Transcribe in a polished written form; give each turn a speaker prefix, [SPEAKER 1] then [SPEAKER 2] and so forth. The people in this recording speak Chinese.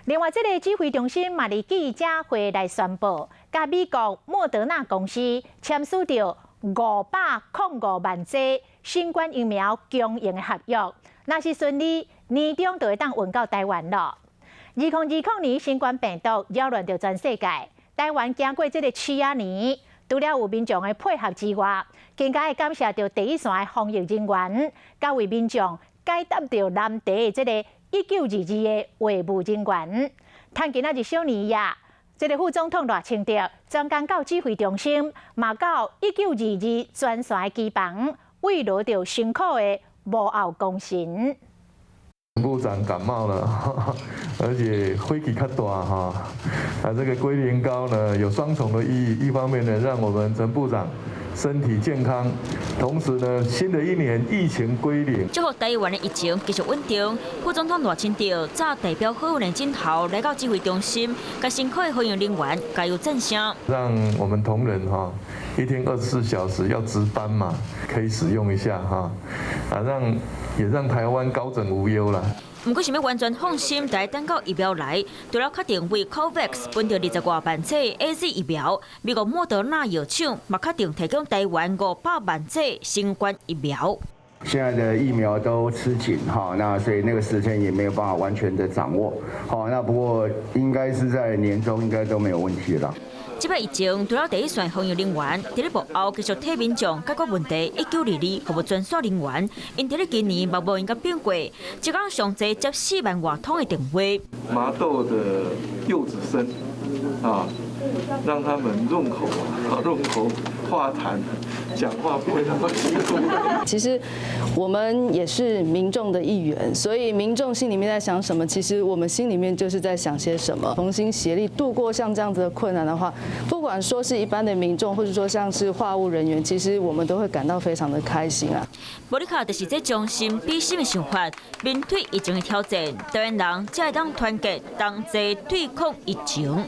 [SPEAKER 1] 另外，这个指挥中心嘛，伫记者会来宣布，甲美国莫德纳公司签署着505万剂新冠疫苗供应的合约。若是顺利，年中就会当运到台湾咯。2020年新冠病毒扰乱着全世界，台湾经过这个试验年，除了有民众的配合之外，更加会感谢着第一线的防疫人员，甲为民众解答着难题的这个1922的话务人员。趁今仔日小年夜，这个副总统赖清德专工到指挥中心，嘛到1922专线的机房，慰劳着辛苦的幕后功臣。
[SPEAKER 2] 部长感冒了，而且火气较大哈。这个龟苓膏呢有双重的意义，一方面呢让我们陈部长身体健康，同时呢新的一年疫情归零。
[SPEAKER 3] 祝福台湾的疫情继续稳定。副总统赖清德早代表好运的镜头来到指挥中心，甲辛苦的防疫人员加油赞声。让
[SPEAKER 2] 我们同仁一天24小时要值班嘛，可以使用一下也让台湾高枕无忧啦。
[SPEAKER 3] 不过，想要完全放心，在等到疫苗来，除了确定为 COVAX 分到20多万剂 AZ 疫苗，美国莫德纳药厂嘛确定提供台湾500万剂新冠疫苗。
[SPEAKER 4] 现在的疫苗都吃紧那所以那个时间也没有办法完全的掌握那不过应该是在年中应该都没有问题了。
[SPEAKER 3] 这摆疫情，除了第一线防疫人员，伫咧幕后继续替民众解决问题。1922服务专属人员，因伫咧今年目无应该变过，一天上侪接4万外通的电话。
[SPEAKER 2] 麻豆的柚子生让他们润口化痰，讲话不会那么急促。
[SPEAKER 5] 其实我们也是民众的一员，所以民众心里面在想什么，其实我们心里面就是在想些什么。同心协力度过像这样子的困难的话，不管说是一般的民众，或者说像是话务人员，其实我们都会感到非常的开心啊。
[SPEAKER 3] 无你卡就是这将心比心的想法，面对疫情的挑战，台湾人才会当团结，同齐对抗疫情。